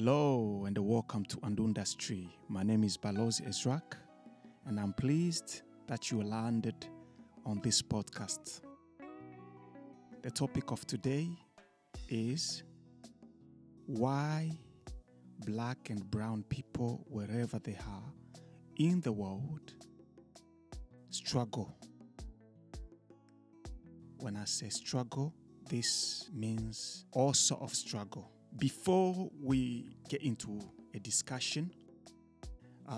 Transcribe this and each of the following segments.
Hello and welcome to Andunda's Tree. My name is Balozi Ezrak and I'm pleased that you landed on this podcast. The topic of today is why black and brown people, wherever they are in the world, struggle. When I say struggle, this means all sort of struggle. Before we get into a discussion,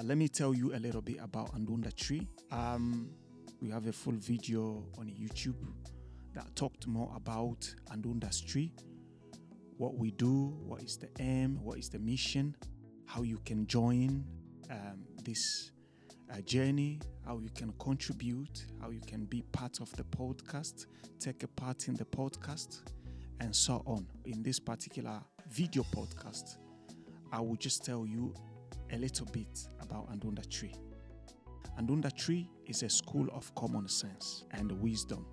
let me tell you a little bit about Andunda Tree. We have a full video on YouTube that talked more about Andunda's Tree, what we do, what is the aim, what is the mission, how you can join this journey, how you can contribute, how you can be part of the podcast, take a part in the podcast, and so on. In this particular video podcast, I will just tell you a little bit about Andunda Tree. Andunda Tree is a school of common sense and wisdom.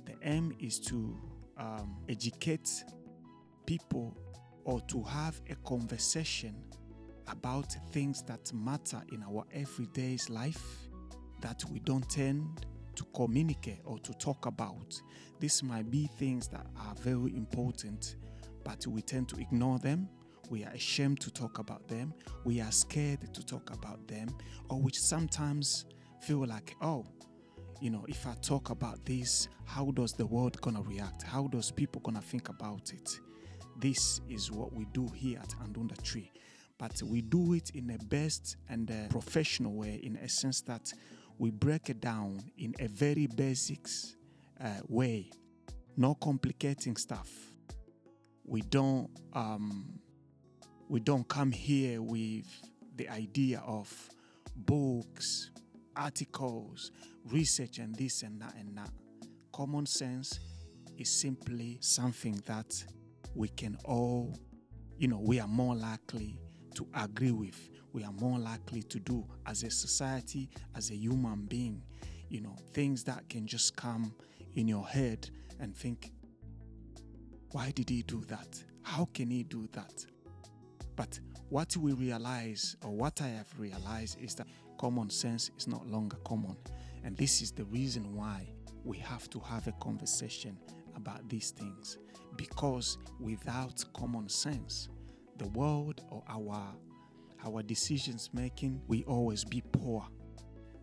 The aim is to educate people or to have a conversation about things that matter in our everyday life that we don't tend to communicate or to talk about. This might be things that are very important, but we tend to ignore them. We are ashamed to talk about them. We are scared to talk about them, or which sometimes feel like, if I talk about this, how does the world gonna react? How does people gonna think about it? This is what we do here at Andunda Tree. But we do it in a best and a professional way, in a sense that we break it down in a very basics way, no complicating stuff. We don't come here with the idea of books, articles, research, and this and that and that. Common sense is simply something that we can all, we are more likely to agree with. We are more likely to do as a society, as a human being. Things that can just come in your head and think, why did he do that? How can he do that? But what we realize, or what I have realized, is that common sense is no longer common. And this is the reason why we have to have a conversation about these things. Because without common sense, the world or our decisions making will always be poor.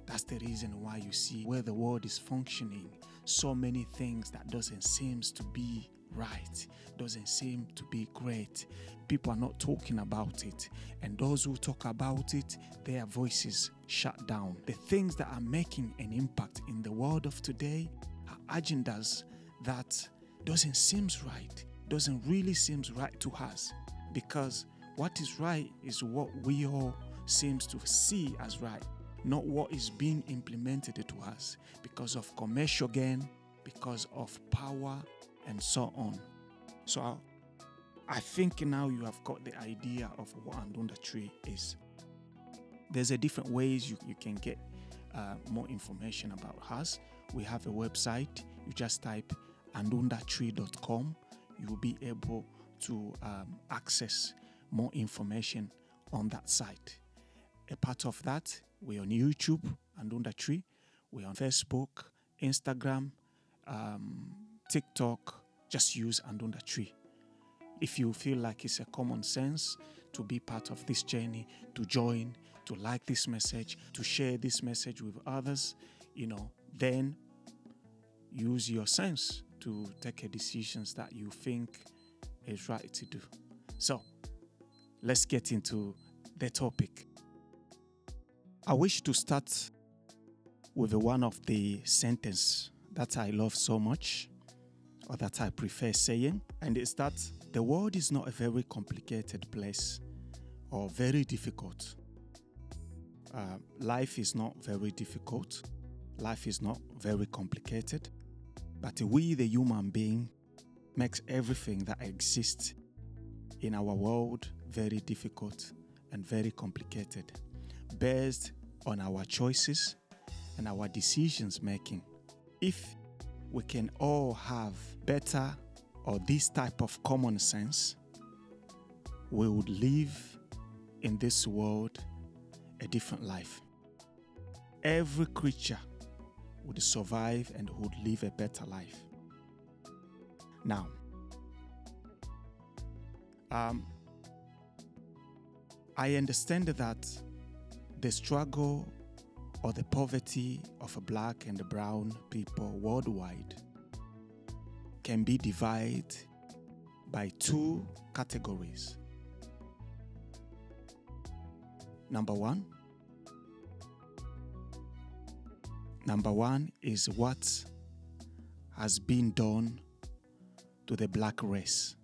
That's the reason why you see where the world is functioning, so many things that doesn't seem to be right, doesn't seem to be great. People are not talking about it, and those who talk about it, their voices shut down. The things that are making an impact in the world of today are agendas that doesn't seem right, doesn't really seem right to us. Because what is right is what we all seems to see as right, not what is being implemented to us because of commercial gain, because of power, and so on. So I think now you have got the idea of what Andunda Tree is. There's a different ways you can get more information about us. We have a website. You just type andundatree.com. You will be able to access more information on that site. A part of that, we're on YouTube, Andunda Tree. We're on Facebook, Instagram, TikTok. Just use Andunda Tree. If you feel like it's a common sense to be part of this journey, to join, to like this message, to share this message with others, then use your sense to take a decisions that you think is right to do. So, let's get into the topic. I wish to start with one of the sentence that I love so much, or that I prefer saying, and it's that the world is not a very complicated place or very difficult. Life is not very difficult. Life is not very complicated. But we, the human being, makes everything that exists in our world very difficult and very complicated, based on our choices and our decisions making. If we can all have better or this type of common sense, we would live in this world a different life. Every creature would survive and would live a better life. Now, I understand that the struggle or the poverty of black and brown people worldwide can be divided by two categories. Number one is what has been done to the black race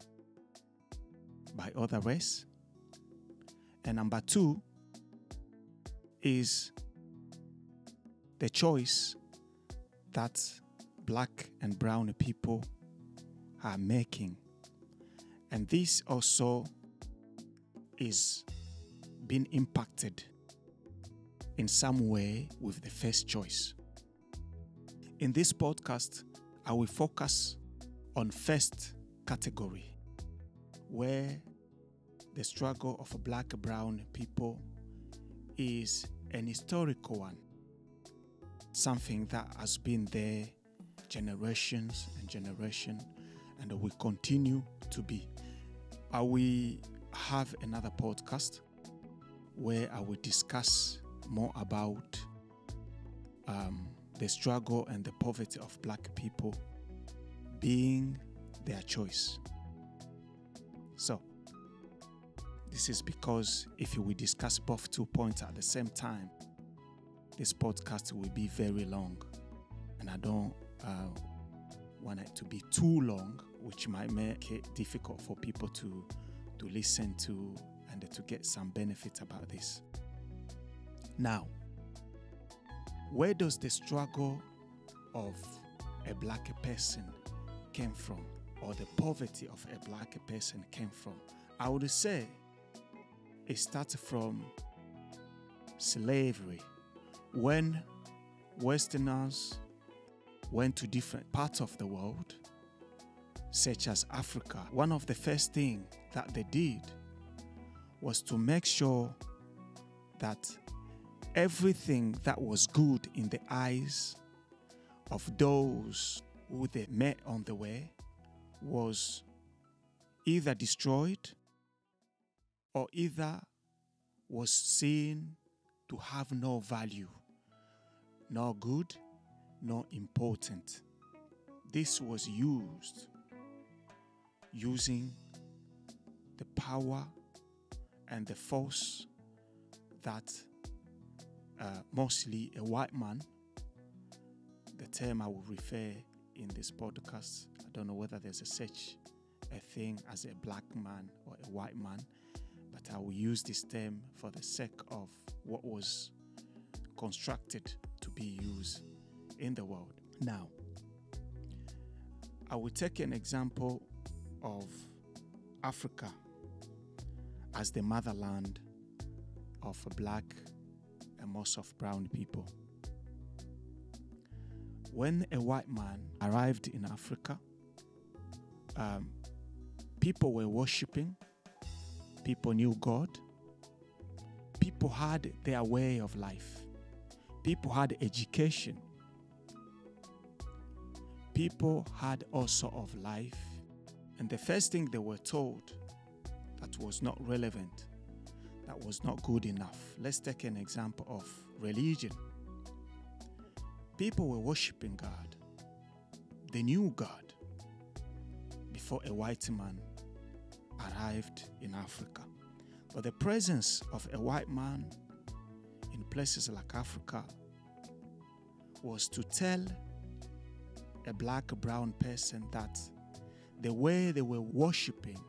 by other race. And number two is the choice that black and brown people are making. And this also is being impacted in some way with the first choice. In this podcast, I will focus on first category, where the struggle of black and brown people is an historical one, something that has been there generations and generation, and will continue to be. I will have another podcast where I will discuss more about the struggle and the poverty of black people being their choice. So, this is because if we discuss both 2 points at the same time, this podcast will be very long, and I don't want it to be too long, which might make it difficult for people to listen to and to get some benefit about this. Now, where does the struggle of a black person came from, or the poverty of a black person came from? I would say it starts from slavery. When Westerners went to different parts of the world, such as Africa, one of the first things that they did was to make sure that everything that was good in the eyes of those who they met on the way was either destroyed or either was seen to have no value, nor good, nor important. This was using the power and the force that mostly a white man, the term I will refer in this podcast, I don't know whether there's such a thing as a black man or a white man, but I will use this term for the sake of what was constructed to be used in the world. Now, I will take an example of Africa as the motherland of black and most of brown people. When a white man arrived in Africa, people were worshiping, people knew God, people had their way of life, people had education, people had all sorts of life, and the first thing they were told that was not relevant, that was not good enough. Let's take an example of religion. People were worshiping God. They knew God before a white man arrived in Africa. But the presence of a white man in places like Africa was to tell a black, brown person that the way they were worshiping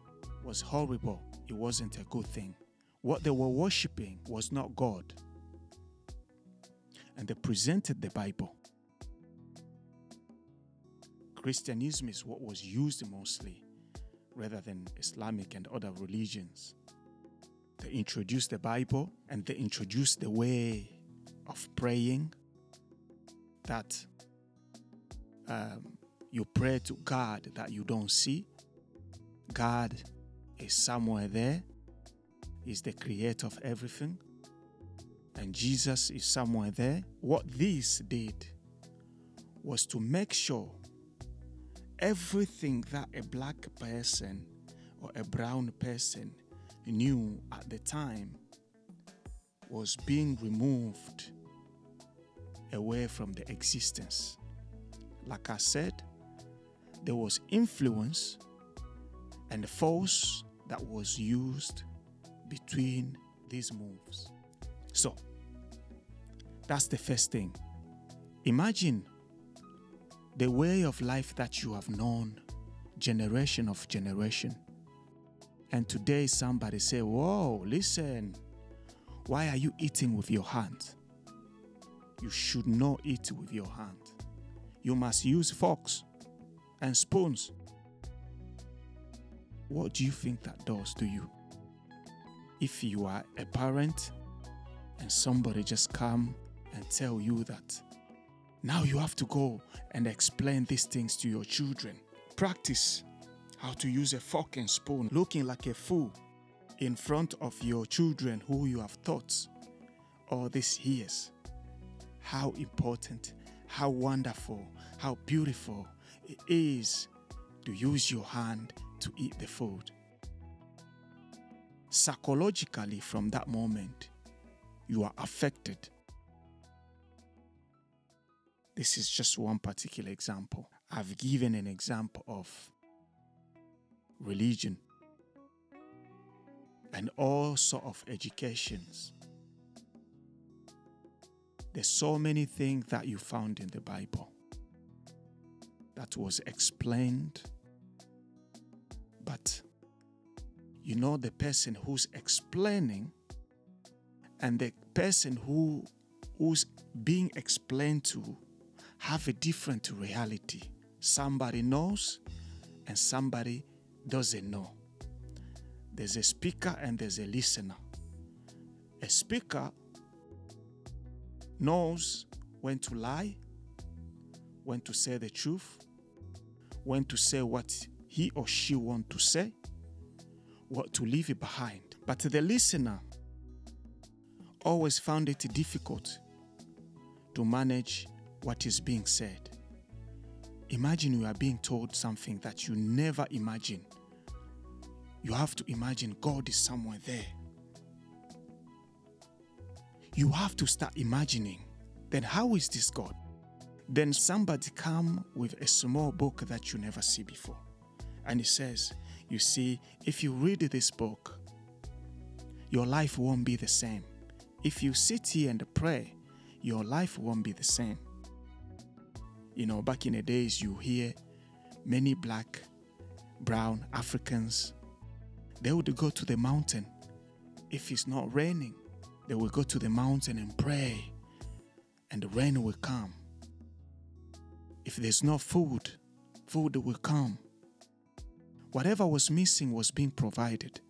was horrible. It wasn't a good thing. What they were worshiping was not God. And they presented the Bible. Christianism is what was used mostly, rather than Islamic and other religions. They introduced the Bible, and they introduced the way of praying, that you pray to God that you don't see. God is somewhere there. is the creator of everything, and Jesus is somewhere there. What this did was to make sure everything that a black person or a brown person knew at the time was being removed away from the existence. Like I said, there was influence and force that was used between these moves. So, that's the first thing. Imagine the way of life that you have known generation of generation. And today somebody say, whoa, listen, why are you eating with your hand? You should not eat with your hand. You must use forks and spoons. What do you think that does to you? If you are a parent and somebody just come and tell you that now you have to go and explain these things to your children. Practice how to use a fork and spoon, looking like a fool in front of your children who you have taught all these years. How important, how wonderful, how beautiful it is to use your hand to eat the food. Psychologically, from that moment, you are affected. This is just one particular example. I've given an example of religion and all sort of educations. There's so many things that you found in the Bible that was explained, but you know, the person who's explaining and the person who's being explained to have a different reality. Somebody knows and somebody doesn't know. There's a speaker and there's a listener. A speaker knows when to lie, when to say the truth, when to say what he or she wants to say, what to leave it behind. But the listener always found it difficult to manage what is being said. Imagine you are being told something that you never imagined. You have to imagine God is somewhere there. You have to start imagining, then how is this God? Then somebody come with a small book that you never see before. And he says, you see, if you read this book, your life won't be the same. If you sit here and pray, your life won't be the same. You know, back in the days, you hear many black, brown Africans, they would go to the mountain. If it's not raining, they will go to the mountain and pray, and the rain will come. If there's no food, food will come. Whatever was missing was being provided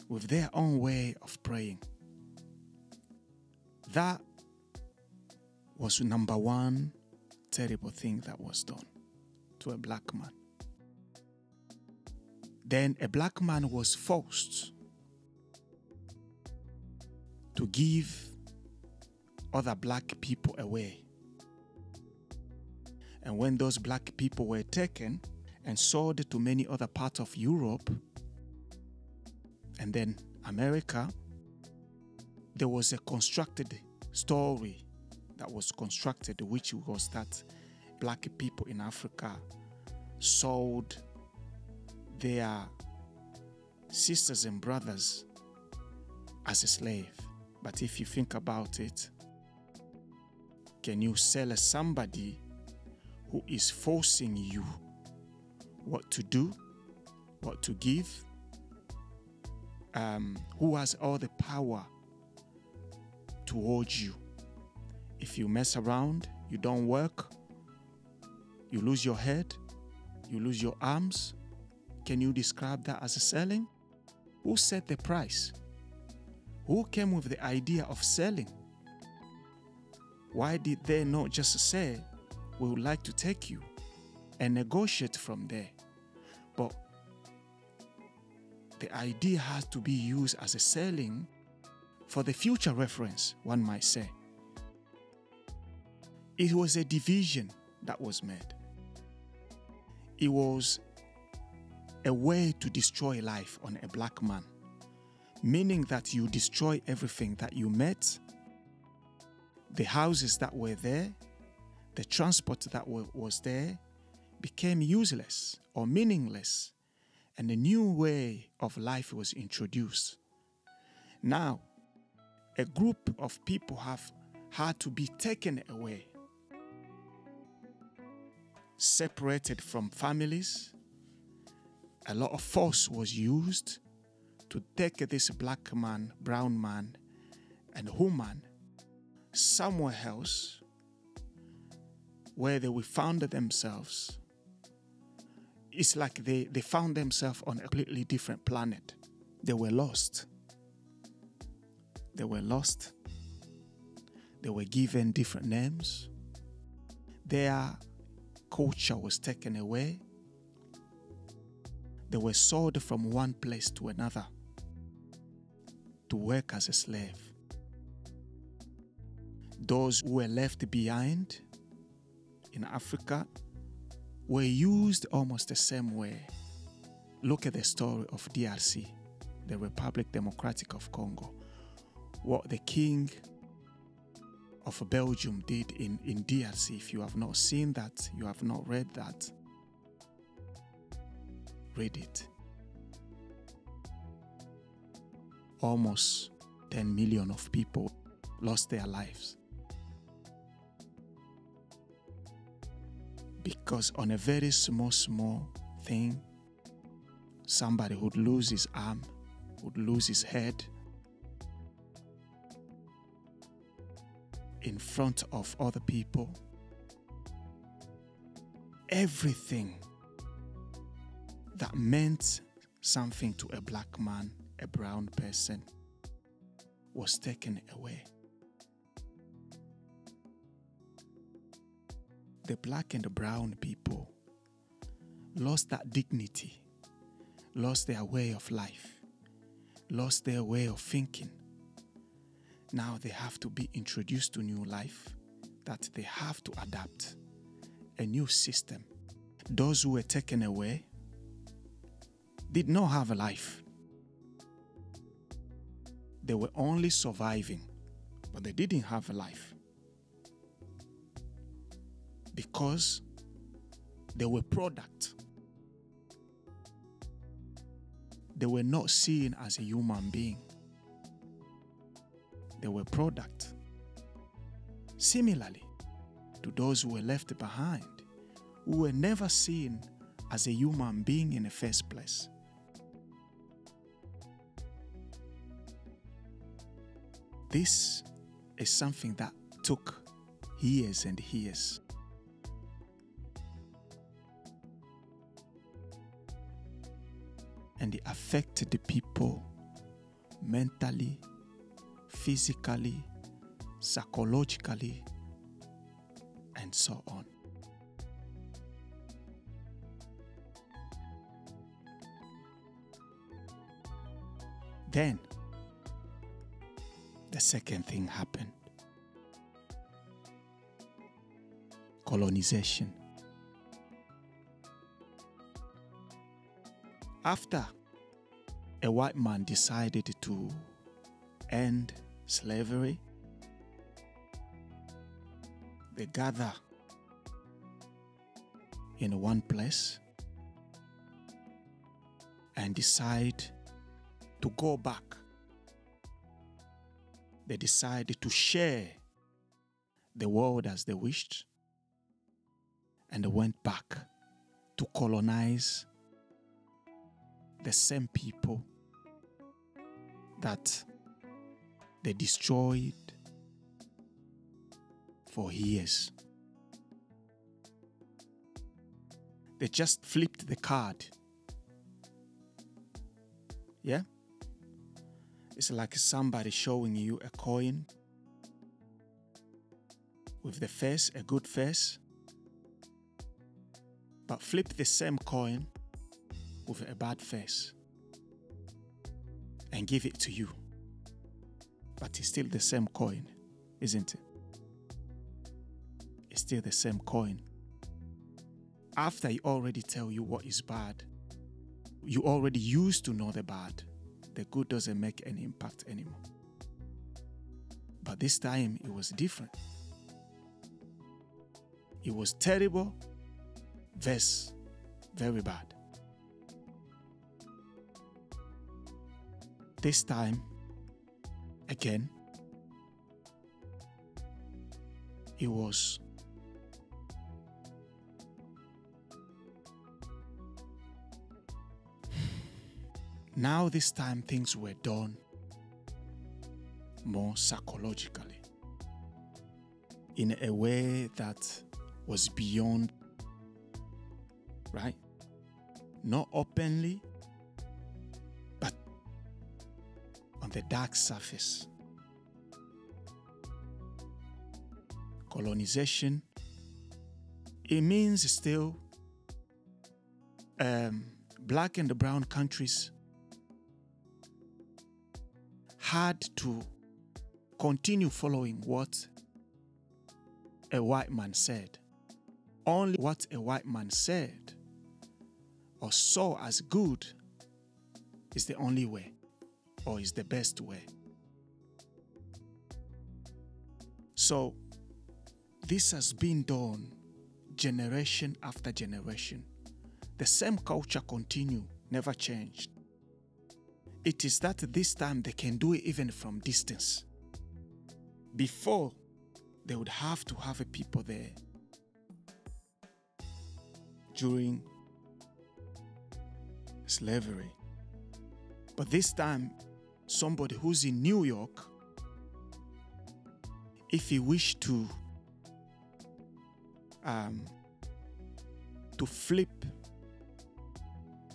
with their own way of praying. That was number one terrible thing that was done to a black man. Then a black man was forced to give other black people away. And when those black people were taken and sold to many other parts of Europe and then America, there was a constructed story that was constructed, which was that black people in Africa sold their sisters and brothers as a slave. But if you think about it, can you sell somebody who is forcing you what to do, what to give, who has all the power towards you? If you mess around, you don't work, you lose your head, you lose your arms, can you describe that as a selling? Who set the price? Who came with the idea of selling? Why did they not just say, we would like to take you and negotiate from there? But the idea has to be used as a selling for the future reference, one might say. It was a division that was made. It was a way to destroy life on a black man, meaning that you destroy everything that you met, the houses that were there, the transport that was there became useless or meaningless, and a new way of life was introduced. Now, a group of people have had to be taken away, separated from families. A lot of force was used to take this black man, brown man, and woman somewhere else where they will found themselves. It's like they found themselves on a completely different planet. They were lost. They were lost. They were given different names. Their culture was taken away. They were sold from one place to another to work as a slave. Those who were left behind in Africa were used almost the same way. Look at the story of DRC, the Republic Democratic of Congo. What the king of Belgium did in DRC. If you have not seen that, you have not read that, read it. Almost 10 million of people lost their lives because on a very small thing, somebody would lose his arm, would lose his head in front of other people. Everything that meant something to a black man, a brown person, was taken away. The black and the brown people lost that dignity, lost their way of life, lost their way of thinking. Now they have to be introduced to new life, that they have to adapt a new system. Those who were taken away did not have a life. They were only surviving, but they didn't have a life because they were product. They were not seen as a human being. They were product. Similarly to those who were left behind, who were never seen as a human being in the first place. This is something that took years and years. And it affected the people mentally, physically, psychologically, and so on. Then, the second thing happened. Colonization. After a white man decided to end slavery, they gather in one place and decide to go back. They decided to share the world as they wished, and they went back to colonize the same people that they destroyed for years. They just flipped the card. Yeah? It's like somebody showing you a coin with the face, a good face, but flip the same coin with a bad face. and give it to you. But it's still the same coin, isn't it? It's still the same coin. After he already tell you what is bad, you already used to know the bad. The good doesn't make any impact anymore. But this time it was different. It was terrible versus very bad. This time, again, it was now this time things were done more psychologically, in a way that was beyond, right? Not openly, but on the dark surface. Colonization, it means still black and brown countries had to continue following what a white man said. Only what a white man said or saw as good is the only way, or is the best way. So this has been done generation after generation. The same culture continue, never changed. It is that this time they can do it even from distance. Before, they would have to have a people there during slavery. But this time, somebody who's in New York, if he wished to flip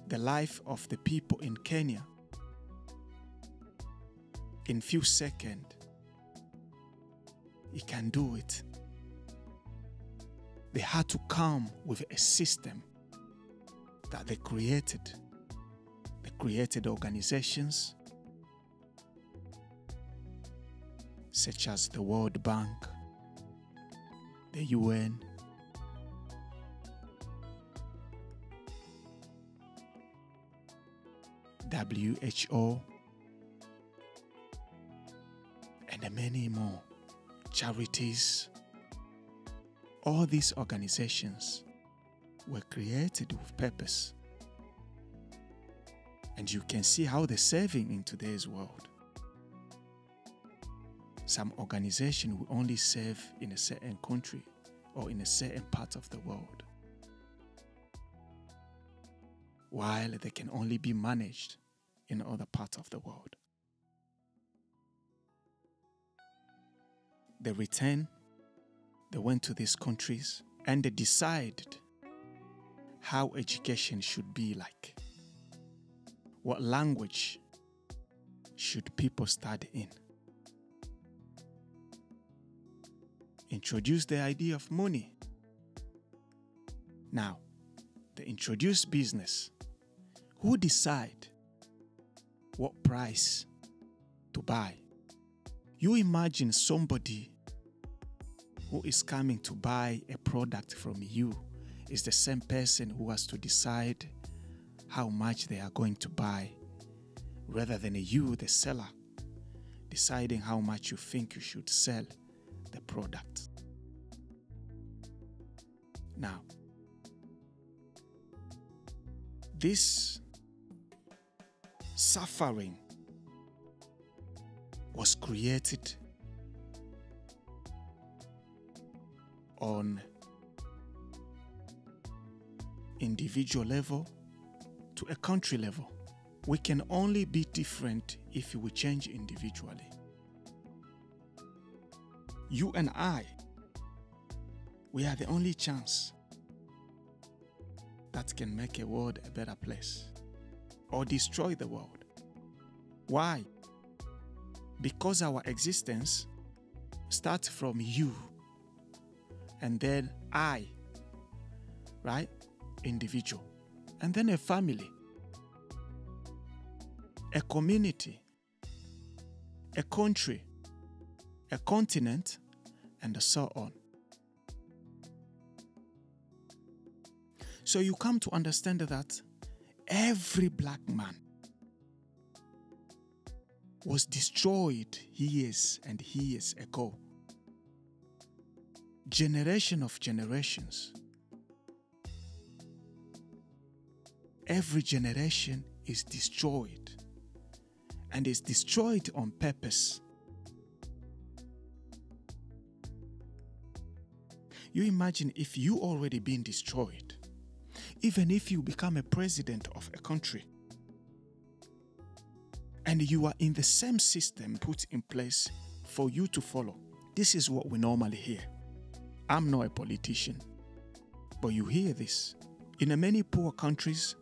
the life of the people in Kenya in few seconds, he can do it. They had to come with a system that they created. They created organizations such as the World Bank, the UN, WHO, and many more. Charities. All these organizations were created with purpose. And you can see how they're serving in today's world. Some organization will only serve in a certain country or in a certain part of the world, while they can only be managed in other parts of the world. They return, they went to these countries, and they decided how education should be like. What language should people study in? Introduce the idea of money. Now, they introduce business. Who decide what price to buy? You imagine somebody who is coming to buy a product from you is the same person who has to decide how much they are going to buy, rather than you, the seller, deciding how much you think you should sell the product. Now, this suffering was created on individual level to a country level. We can only be different if we change individually. You and I, we are the only chance that can make a world a better place or destroy the world. Why? Because our existence starts from you and then I, right? Individual. And then a family, a community, a country, a continent, and so on. So you come to understand that every black man was destroyed years and years ago. Generation of generations. Every generation is destroyed, and is destroyed on purpose. You imagine if you already been destroyed, even if you become a president of a country, and you are in the same system put in place for you to follow. This is what we normally hear. I'm not a politician, but you hear this. In many poor countries,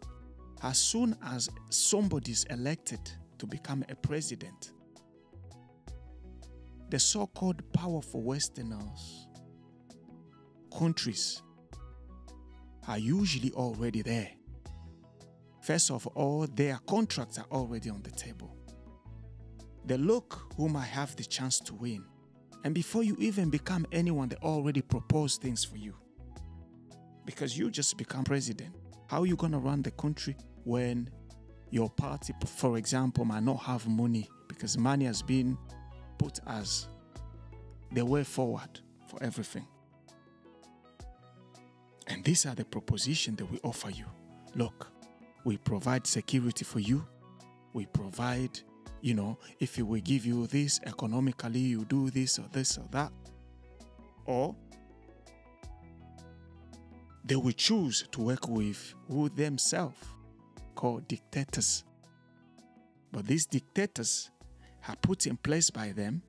as soon as somebody is elected to become a president, the so-called powerful Westerners, countries, are usually already there. First of all, their contracts are already on the table. They look whom I have the chance to win. And before you even become anyone, they already propose things for you. Because you just become president. How are you going to run the country when your party, for example, might not have money, because money has been put as the way forward for everything? And these are the propositions that we offer you. Look, we provide security for you. We provide, if we give you this economically, you do this or that. Or they will choose to work with who themselves call dictators. But these dictators are put in place by them,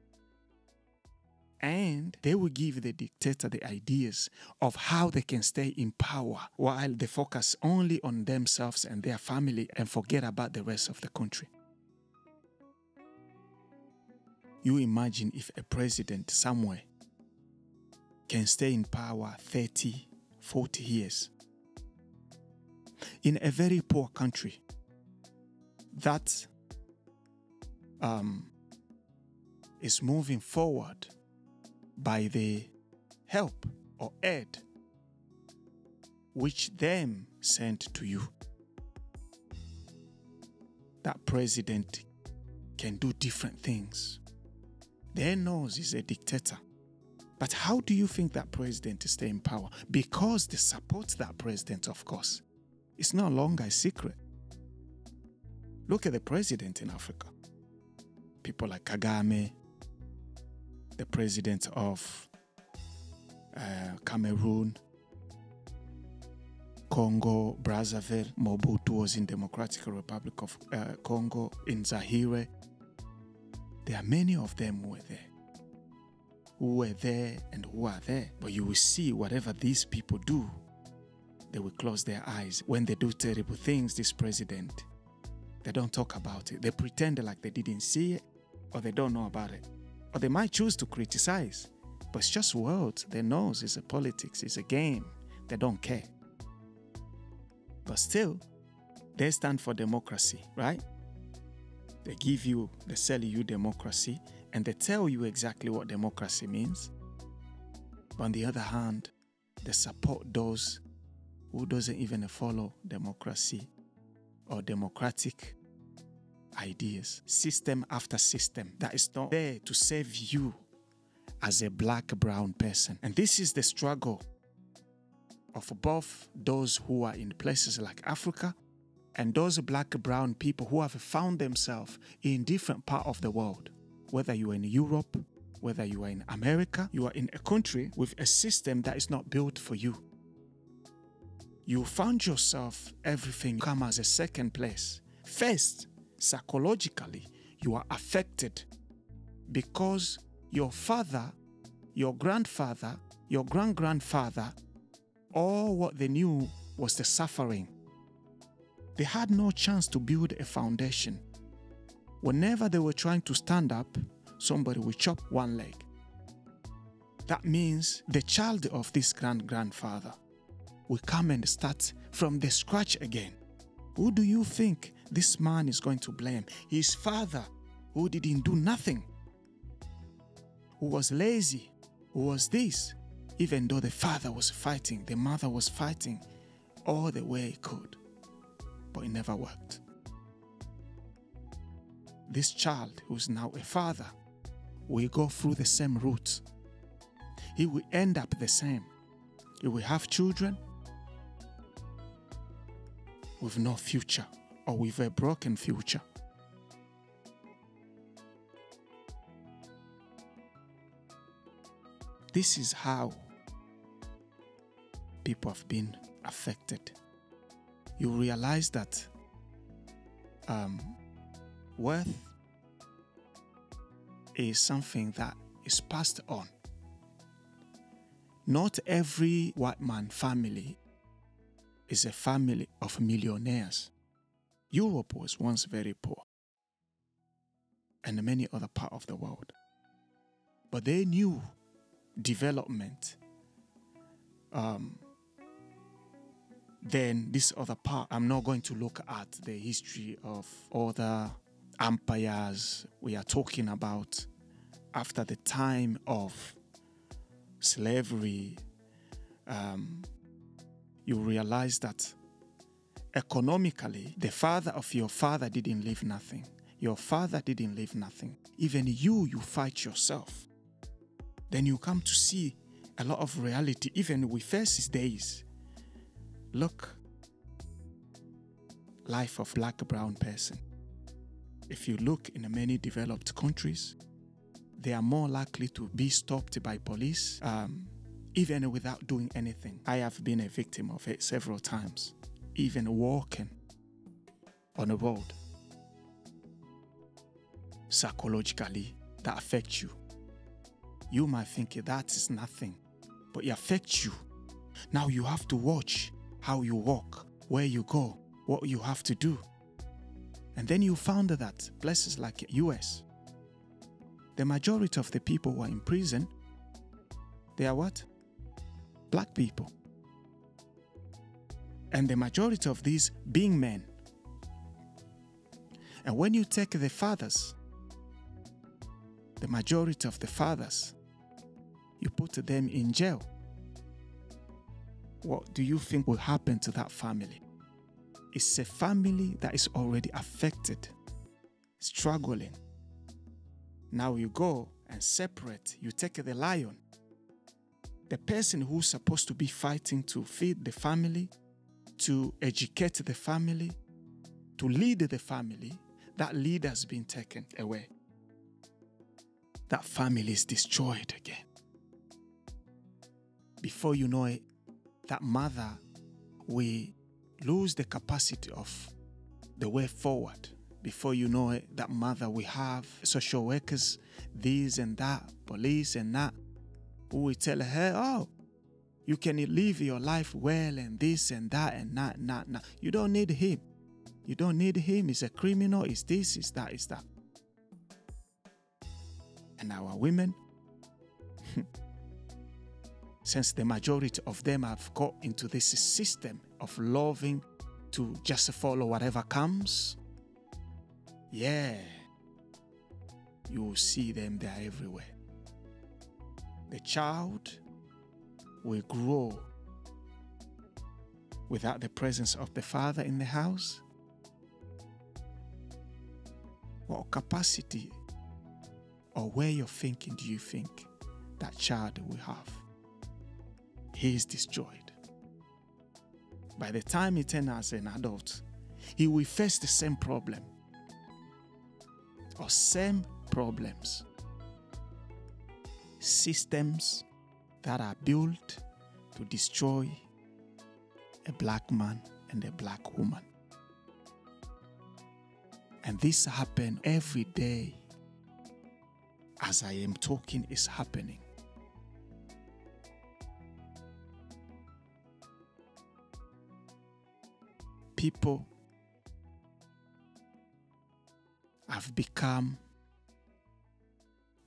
and they will give the dictator the ideas of how they can stay in power while they focus only on themselves and their family and forget about the rest of the country. You imagine if a president somewhere can stay in power 30, 40 years in a very poor country that is moving forward by the help or aid which them sent to you. That president can do different things. Their nose is a dictator. But how do you think that president is staying in power? Because they support that president, of course. It's no longer a secret. Look at the president in Africa. People like Kagame, the president of Cameroon, Congo, Brazzaville. Mobutu was in Democratic Republic of Congo, in Zaire. There are many of them who were there and who are there. But you will see whatever these people do, they will close their eyes. When they do terrible things, this president, they don't talk about it. They pretend like they didn't see it, or they don't know about it. Or they might choose to criticize, but it's just words. They know it's a politics, it's a game. They don't care. But still, they stand for democracy, right? They sell you democracy, and they tell you exactly what democracy means. But on the other hand, they support those who doesn't even follow democracy or democratic ideas, system after system that is not there to save you as a black, brown person. And this is the struggle of both those who are in places like Africa and those black, brown people who have found themselves in different parts of the world. Whether you are in Europe, whether you are in America, you are in a country with a system that is not built for you. You found yourself, everything come as a second place. First, psychologically, you are affected because your father, your grandfather, your grand-grandfather, all what they knew was the suffering. They had no chance to build a foundation. Whenever they were trying to stand up, somebody would chop one leg. That means the child of this grand-grandfather will come and start from the scratch again. Who do you think this man is going to blame? His father, who didn't do nothing. who was lazy, who was this. Even though the father was fighting, the mother was fighting all the way it could, but it never worked. This child, who's now a father, will go through the same route. He will end up the same. He will have children with no future, or with a broken future. This is how people have been affected. You realize that worth is something that is passed on. Not every white man family is a family of millionaires. Europe was once very poor, and many other parts of the world. But they knew development. Then this other part, I'm not going to look at the history of other empires we are talking about after the time of slavery. You realize that economically, the father of your father didn't leave nothing. Your father didn't leave nothing. Even you fight yourself. Then you come to see a lot of reality, even with first days. Look, life of black, brown person. If you look in many developed countries, they are more likely to be stopped by police, even without doing anything. I have been a victim of it several times, even walking on a road. Psychologically, that affects you. You might think that is nothing, but it affects you. Now you have to watch how you walk, where you go, what you have to do. And then you found that places like US, the majority of the people who are in prison, they are what? Black people. And the majority of these being men. And when you take the fathers, the majority of the fathers, you put them in jail. What do you think will happen to that family? It's a family that is already affected, struggling. Now you go and separate, you take the lion. The person who's supposed to be fighting to feed the family, to educate the family, to lead the family, that leader has been taken away. That family is destroyed again. Before you know it, that mother will lose the capacity of the way forward. Before you know it, that mother will have social workers, this and that, police and that, who will tell her, oh, you can live your life well and this and that and that. You don't need him. You don't need him. He's a criminal. It's this, it's that, it's that. And our women, since the majority of them have got into this system of loving to just follow whatever comes, yeah, you will see them there everywhere. The child will grow without the presence of the father in the house. What capacity or way of thinking do you think that child will have? He is destroyed. By the time he turns as an adult, he will face the same problem or same problems. Systems that are built to destroy a black man and a black woman. And this happens every day. As I am talking, it's happening. People have become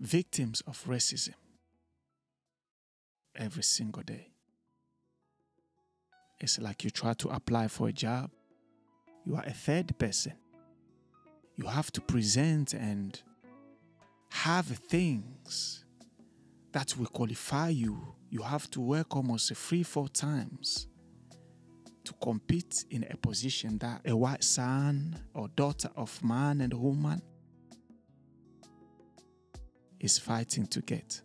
victims of racism every single day. It's like you try to apply for a job. You are a third person. You have to present and have things that will qualify you. You have to work almost 3-4 times to compete in a position that a white son or daughter of man and woman is fighting to get.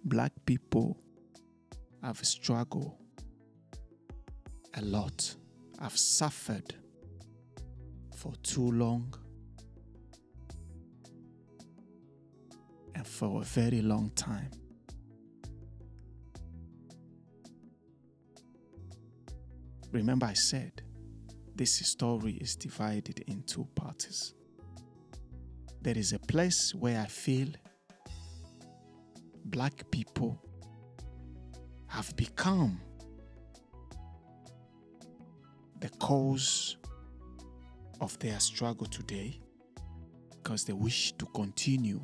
Black people have struggled a lot, have suffered for too long and for a very long time. Remember, I said this story is divided in 2 parts. There is a place where I feel black people have become the cause of their struggle today because they wish to continue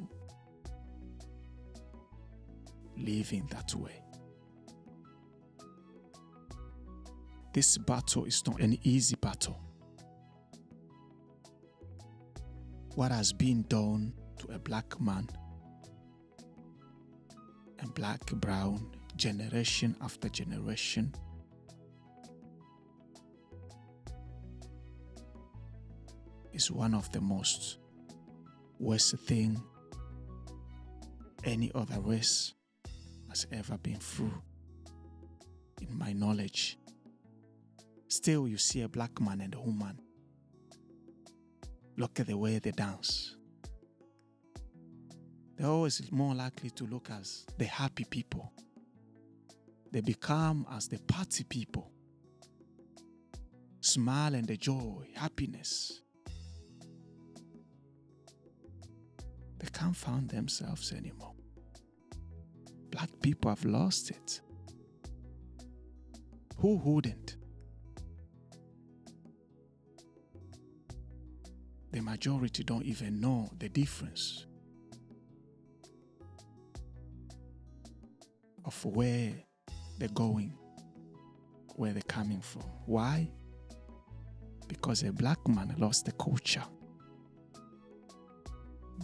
living that way. This battle is not an easy battle. What has been done to a black man and black, brown, generation after generation is one of the most worst thing any other race has ever been through, in my knowledge. Still, you see a black man and a woman. Look at the way they dance. They're always more likely to look as the happy people. They become as the party people. Smile and the joy, happiness. They can't find themselves anymore. Black people have lost it. Who wouldn't? The majority don't even know the difference of where they're going, where they're coming from. Why? Because a black man lost the culture.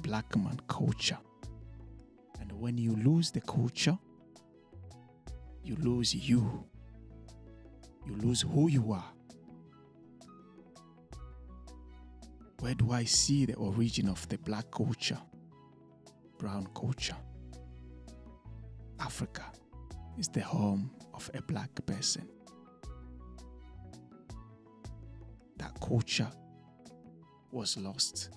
Black man culture. And when you lose the culture, you lose you. You lose who you are. Where do I see the origin of the black culture, brown culture? Africa is the home of a black person. That culture was lost.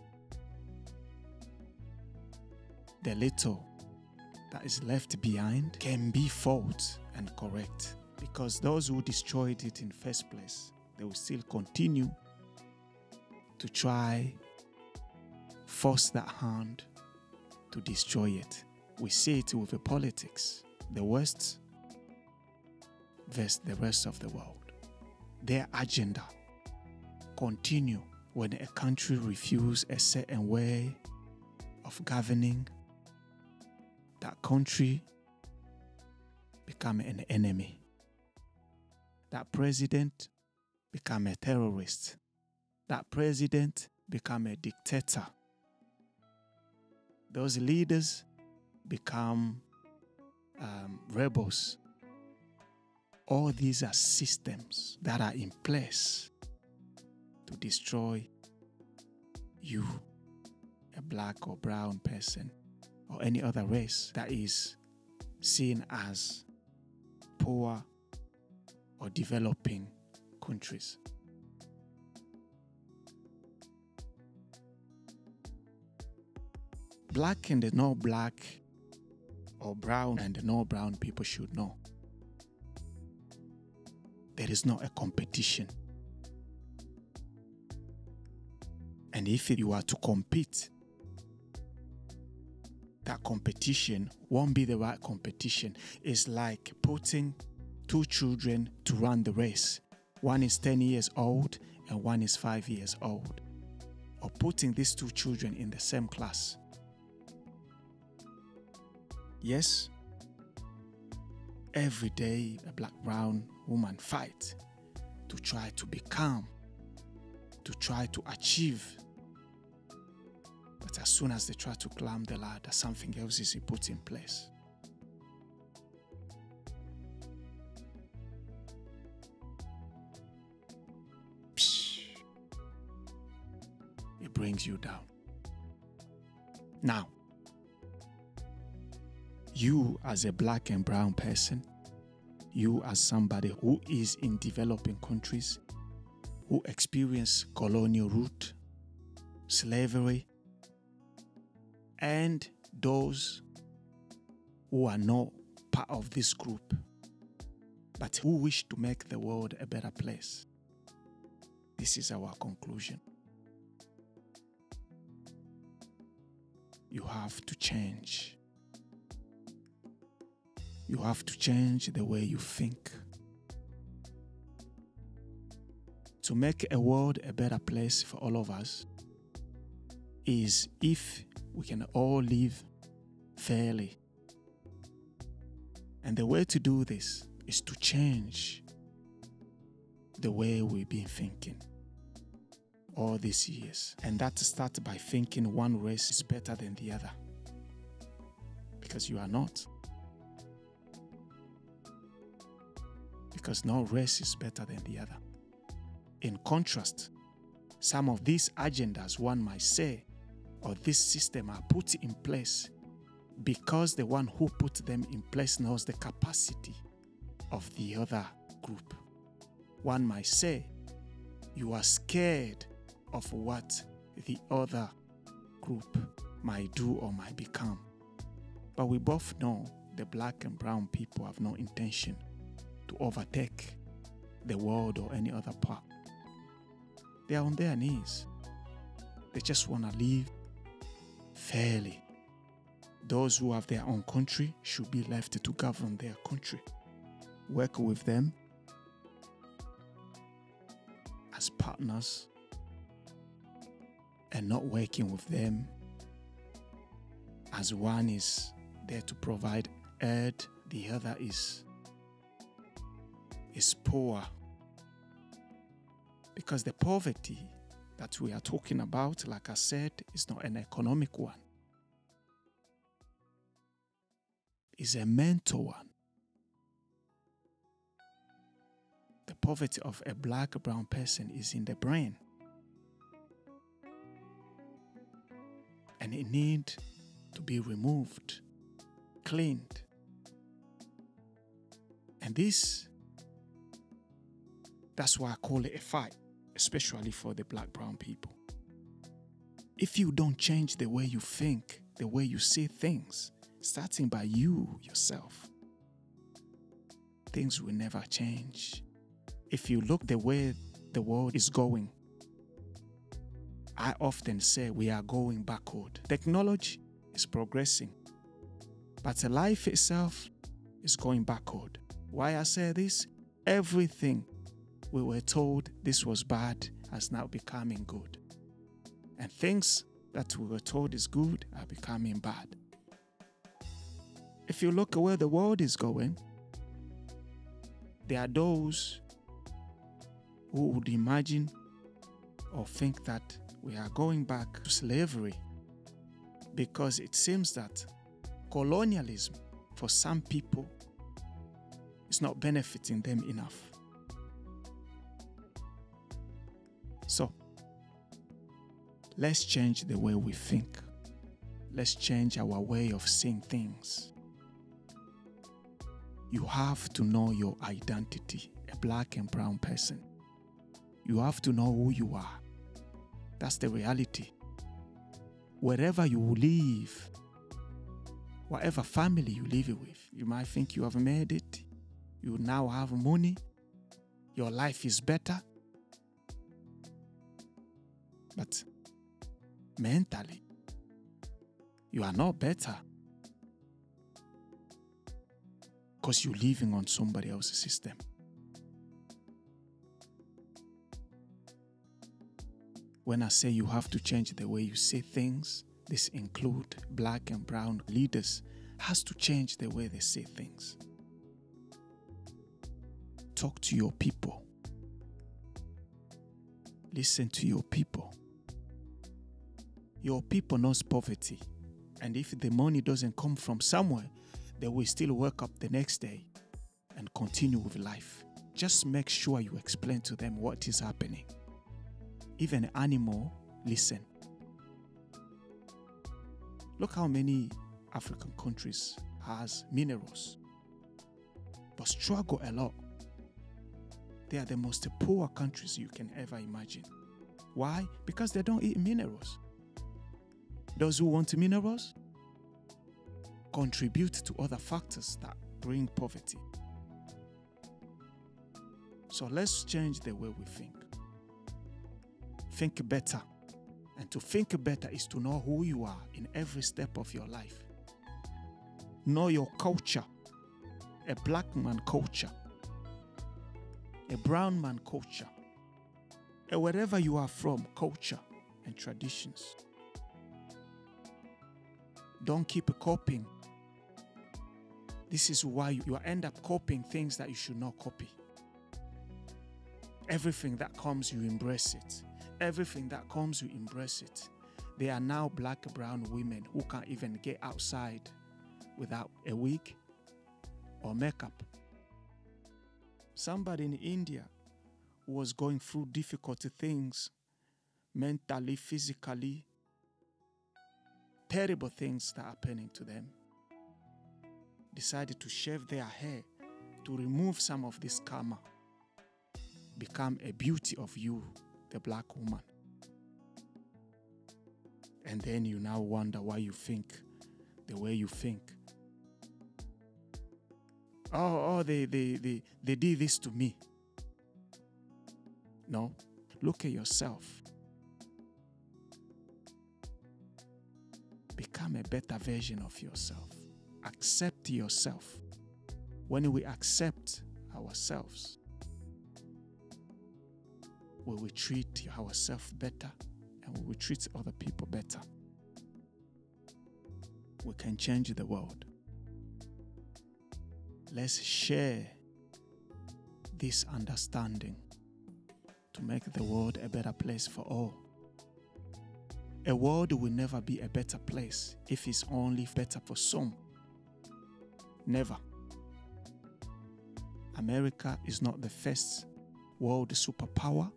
The little that is left behind can be fought and correct, because those who destroyed it in the first place, they will still continue to try force that hand to destroy it. We see it with the politics, the West versus the rest of the world. Their agenda continue when a country refuses a certain way of governing. That country become an enemy. That president become a terrorist. That president become a dictator. Those leaders become rebels. All these are systems that are in place to destroy you, a black or brown person, or any other race that is seen as poor or developing countries. Black and the non-black, or brown and the non-brown people should know there is not a competition. And if you are to compete, that competition won't be the right competition. It's like putting 2 children to run the race. One is 10 years old and one is 5 years old. Or putting these 2 children in the same class. Yes, every day a black, brown woman fight to try to become, to try to achieve But as soon as they try to climb the ladder, something else is put in place. It brings you down. Now, you as a black and brown person, you as somebody who is in developing countries, who experience colonial root, slavery, and those who are not part of this group, but who wish to make the world a better place. This is our conclusion. You have to change. You have to change the way you think. To make a world a better place for all of us is if we can all live fairly. And the way to do this is to change the way we've been thinking all these years. And that starts by thinking one race is better than the other. Because you are not. Because no race is better than the other. In contrast, some of these agendas, one might say, or this system are put in place because the one who put them in place knows the capacity of the other group. One might say, you are scared of what the other group might do or might become. But we both know the black and brown people have no intention to overtake the world or any other part. They are on their knees. They just want to live fairly. Those who have their own country should be left to govern their country. Work with them as partners and not working with them as one is there to provide aid, the other is poor. Because the poverty that we are talking about, like I said, is not an economic one. It's a mental one. The poverty of a black or brown person is in the brain. And it needs to be removed, cleaned. And that's why I call it a fight, especially for the black brown people. If you don't change the way you think, the way you see things, starting by you yourself, things will never change. If you look the way the world is going, I often say we are going backward. Technology is progressing, but life itself is going backward. Why I say this? Everything we were told this was bad is now becoming good. And things that we were told is good are becoming bad. If you look at where the world is going, there are those who would imagine or think that we are going back to slavery because it seems that colonialism for some people is not benefiting them enough. So, let's change the way we think. Let's change our way of seeing things. You have to know your identity, a black and brown person. You have to know who you are. That's the reality. Wherever you live, whatever family you live with, you might think you have made it. You now have money. Your life is better. But mentally, you are not better because you're living on somebody else's system. When I say you have to change the way you see things, this includes black and brown leaders, has to change the way they see things. Talk to your people. Listen to your people. Your people knows poverty. And if the money doesn't come from somewhere, they will still wake up the next day and continue with life. Just make sure you explain to them what is happening. Even animal listen. Look how many African countries has minerals, but struggle a lot. They are the most poor countries you can ever imagine. Why? Because they don't eat minerals. Those who want minerals contribute to other factors that bring poverty. So let's change the way we think. Think better. And to think better is to know who you are in every step of your life. Know your culture. A black man culture. A brown man culture. A wherever you are from, culture and traditions. Don't keep copying. This is why you end up copying things that you should not copy. Everything that comes, you embrace it. Everything that comes, you embrace it. There are now black, brown women who can't even get outside without a wig or makeup. Somebody in India who was going through difficult things, mentally, physically, terrible things that are happening to them, decided to shave their hair to remove some of this karma, become a beauty of you, the black woman. And then you now wonder why you think the way you think. They did this to me. No, look at yourself. Become a better version of yourself. Accept yourself. When we accept ourselves, we will treat ourselves better and we will treat other people better. We can change the world. Let's share this understanding to make the world a better place for all. A world will never be a better place if it's only better for some. Never. America is not the first world superpower,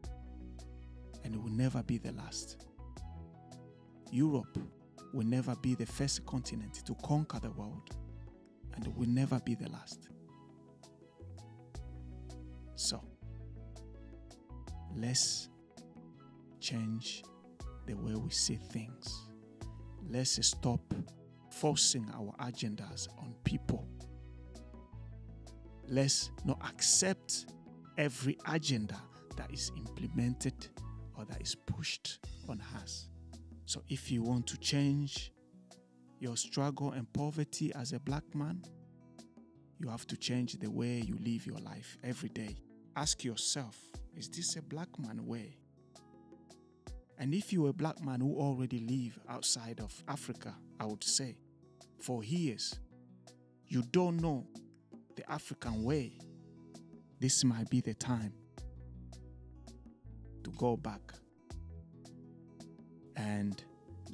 and it will never be the last. Europe will never be the first continent to conquer the world, and it will never be the last. So, let's change the way we see things. Let's stop forcing our agendas on people. Let's not accept every agenda that is implemented or that is pushed on us. So if you want to change your struggle and poverty as a black man, you have to change the way you live your life every day. Ask yourself, is this a black man way? And if you're a black man who already live outside of Africa, I would say, for years, you don't know the African way, this might be the time to go back and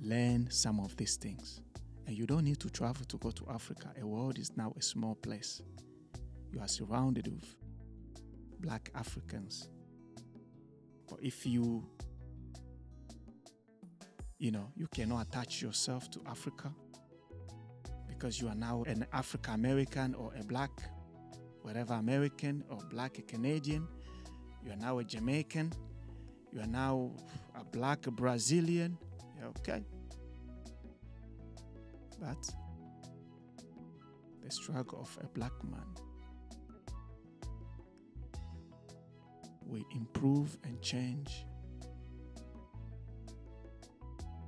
learn some of these things. And you don't need to travel to go to Africa. The world is now a small place. You are surrounded with black Africans. But if you cannot attach yourself to Africa because you are now an African American or a black, whatever American or black Canadian, you are now a Jamaican, you are now a black Brazilian, okay? But the struggle of a black man will improve and change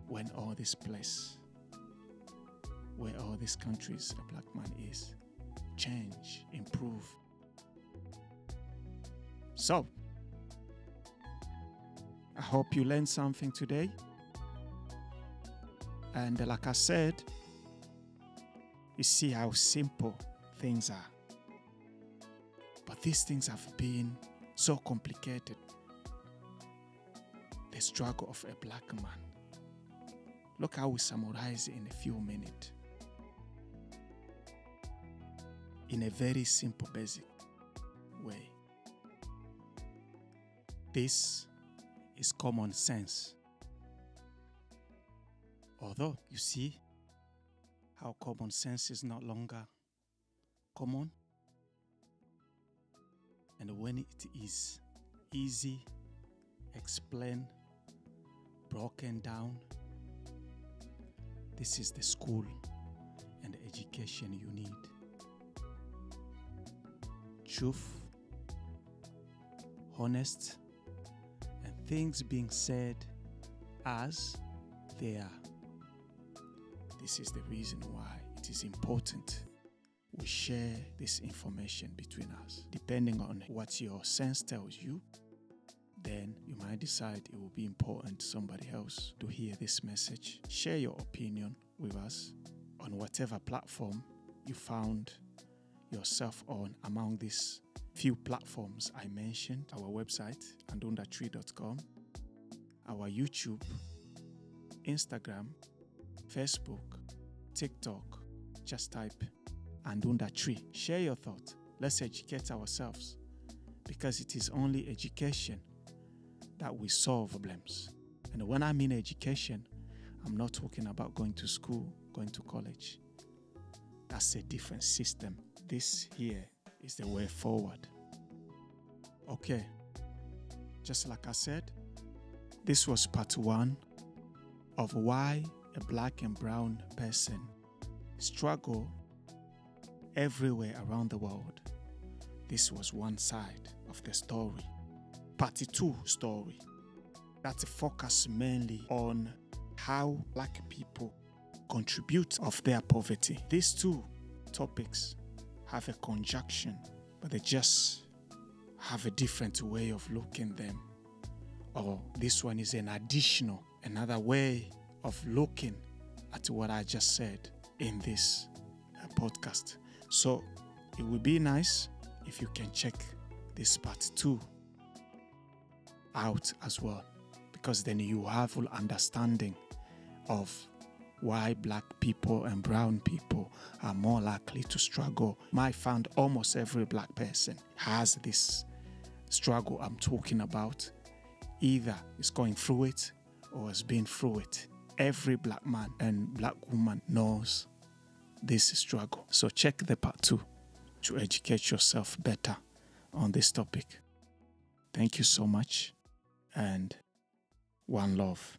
when all this place, where all these countries a black man is, change, improve. So, I hope you learned something today. And like I said, you see how simple things are. But these things have been so complicated. The struggle of a black man. Look how we summarize it in a few minutes. In a very simple, basic way. This is common sense. Although, you see how common sense is not longer common. And when it is easy, explained, broken down, this is the school and the education you need. Truth, honest, and things being said as they are. This is the reason why it is important we share this information between us. Depending on what your sense tells you, then you might decide it will be important to somebody else to hear this message. Share your opinion with us on whatever platform you found yourself on among these few platforms I mentioned. Our website, andundatree.com, our YouTube, Instagram, Facebook, TikTok. Just type Andundatree. Share your thought. Let's educate ourselves, because it is only education that we solve problems. And when I mean education, I'm not talking about going to school, going to college. That's a different system. This here is the way forward. Okay, just like I said, this was part 1 of why a black and brown person struggle everywhere around the world. This was one side of the story. Part 2 story that focus mainly on how black people contribute of their poverty. These two topics have a conjunction, but they just have a different way of looking them. Or this one is another way of looking at what I just said in this podcast. So it would be nice if you can check this part 2 out as well, because then you have full understanding of why black people and brown people are more likely to struggle. I found almost every black person has this struggle I'm talking about. Either is going through it or has been through it. Every black man and black woman knows this struggle. So check the part 2 to educate yourself better on this topic. Thank you so much, and one love.